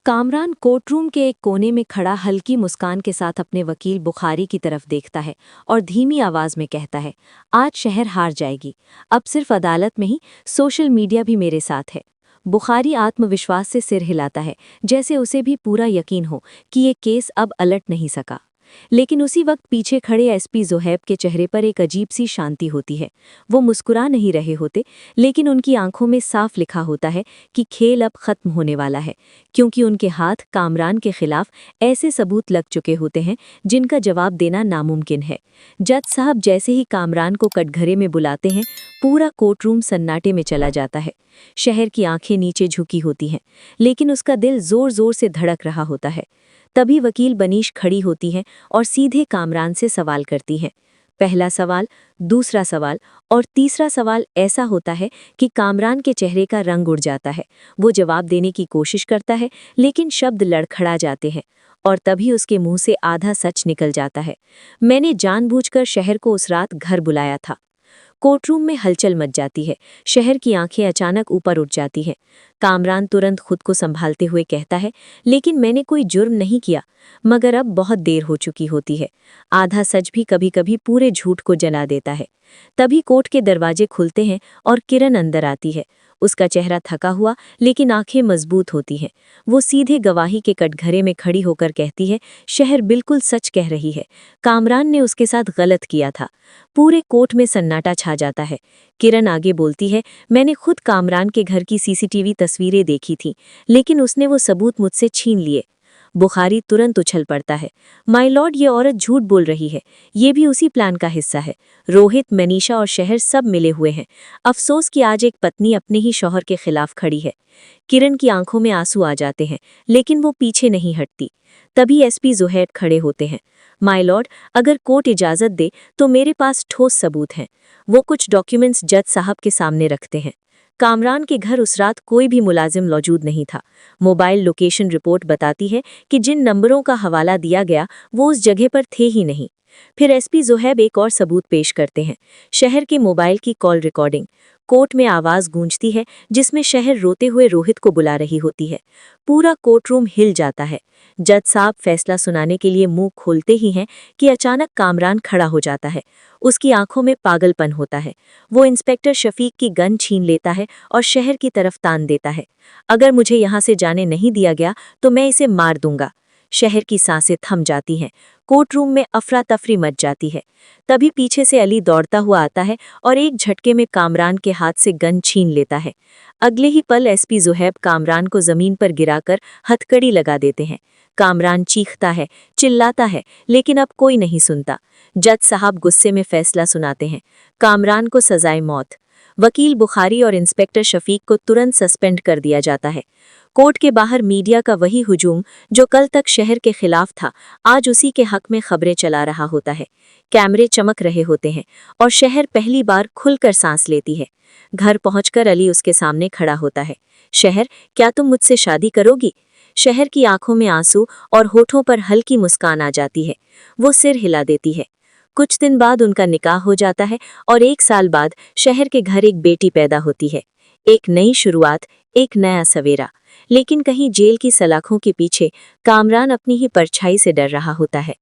Kamran courtroom के एक कोने में खड़ा हल्की मुस्कान के साथ अपने वकील बुखारी की तरफ देखता है और धीमी आवाज में कहता है, आज शहर हार जाएगी। अब सिर्फ अदालत में ही, सोशल मीडिया भी मेरे साथ है। बुखारी आत्मविश्वास से सिर हिलाता है, जैसे उसे भी पूरा यकीन हो कि ये केस अब अलट नहीं सका। लेकिन उसी वक्त पीछे खड़े एसपी ज़ुहैब के चेहरे पर एक अजीब सी शांति होती है। वो मुस्कुरा नहीं रहे होते, लेकिन उनकी आंखों में साफ लिखा होता है कि खेल अब खत्म होने वाला है, क्योंकि उनके हाथ कामरान के खिलाफ ऐसे सबूत लग चुके होते हैं जिनका जवाब देना नामुमकिन है। जज साहब जैसे ही कामरान को कटघरे में बुलाते हैं, पूरा कोर्टरूम सन्नाटे में चला जाता है। शहर की आंखें नीचे झुकी होती हैं, लेकिन उसका दिल जोर जोर से धड़क रहा होता है। तभी वकील बनीश खड़ी होती है और सीधे कामरान से सवाल करती है। पहला सवाल, दूसरा सवाल और तीसरा सवाल ऐसा होता है कि कामरान के चेहरे का रंग उड़ जाता है। वो जवाब देने की कोशिश करता है, लेकिन शब्द लड़खड़ा जाते हैं और तभी उसके मुंह से आधा सच निकल जाता है। मैंने जानबूझकर शहर को उस रात घर बुलाया था। कोर्टरूम में हलचल मच जाती है। शहर की आंखें अचानक ऊपर उठ जाती हैं। कामरान तुरंत खुद को संभालते हुए कहता है, लेकिन मैंने कोई जुर्म नहीं किया। मगर अब बहुत देर हो चुकी होती है। आधा सच भी कभी कभी पूरे झूठ को जला देता है। तभी कोर्ट के दरवाजे खुलते हैं और किरण अंदर आती है। उसका चेहरा थका हुआ, लेकिन आंखें मजबूत होती हैं। वो सीधे गवाही के कटघरे में खड़ी होकर कहती है, शहर बिल्कुल सच कह रही है। कामरान ने उसके साथ गलत किया था। पूरे कोर्ट में सन्नाटा छा जाता है। किरण आगे बोलती है, मैंने खुद कामरान के घर की सीसीटीवी तस्वीरें देखी थी, लेकिन उसने वो सबूत मुझसे छीन लिए। बुखारी तुरंत उछल पड़ता है, माय लॉर्ड, ये औरत झूठ बोल रही है। ये भी उसी प्लान का हिस्सा है। रोहित, मनीषा और शहर सब मिले हुए हैं। अफसोस कि आज एक पत्नी अपने ही शौहर के खिलाफ खड़ी है। किरण की आंखों में आंसू आ जाते हैं, लेकिन वो पीछे नहीं हटती। तभी एसपी ज़ुहैब खड़े होते हैं। माय लॉर्ड, अगर कोर्ट इजाजत दे तो मेरे पास ठोस सबूत हैं। वो कुछ डॉक्यूमेंट्स जज साहब के सामने रखते हैं। कामरान के घर उस रात कोई भी मुलाजिम मौजूद नहीं था। मोबाइल लोकेशन रिपोर्ट बताती है कि जिन नंबरों का हवाला दिया गया वो उस जगह पर थे ही नहीं। फिर एसपी ज़ुहैब एक और सबूत पेश करते हैं, शहर के मोबाइल की कॉल रिकॉर्डिंग। कोर्ट में आवाज़ गूंजती है, जिसमें शहर रोते हुए रोहित को बुला रही होती है। पूरा कोर्टरूम हिल जाता है। जज साहब फैसला सुनाने के लिए मुंह खोलते ही हैं कि अचानक कामरान खड़ा हो जाता है। उसकी आंखों में पागलपन होता है। वो इंस्पेक्टर शफीक की गन छीन लेता है और शहर की तरफ तान देता है, अगर मुझे यहाँ से जाने नहीं दिया गया तो मैं इसे मार दूंगा। शहर की सांसें थम जाती हैं। कोर्टरूम में अफरा तफरी मच जाती है। तभी पीछे से अली दौड़ता हुआ आता है और एक झटके में कामरान के हाथ से गन छीन लेता है। अगले ही पल एसपी ज़ुहैब कामरान को जमीन पर गिराकर हथकड़ी लगा देते हैं। कामरान चीखता है, चिल्लाता है, लेकिन अब कोई नहीं सुनता। जज साहब गुस्से में फैसला सुनाते हैं, कामरान को सजाए मौत। वकील बुखारी और इंस्पेक्टर शफीक को तुरंत सस्पेंड कर दिया जाता है। कोर्ट के बाहर मीडिया का वही हुजूम जो कल तक शहर के खिलाफ था, आज उसी के हक में खबरें चला रहा होता है। कैमरे चमक रहे होते हैं और शहर पहली बार खुलकर सांस लेती है। घर पहुंचकर अली उसके सामने खड़ा होता है। शहर, क्या तुम मुझसे शादी करोगी? शहर की आंखों में आंसू और होठों पर हल्की मुस्कान आ जाती है। वो सिर हिला देती है। कुछ दिन बाद उनका निकाह हो जाता है और 1 साल बाद शहर के घर एक बेटी पैदा होती है। एक नई शुरुआत, एक नया सवेरा। लेकिन कहीं जेल की सलाखों के पीछे कामरान अपनी ही परछाई से डर रहा होता है।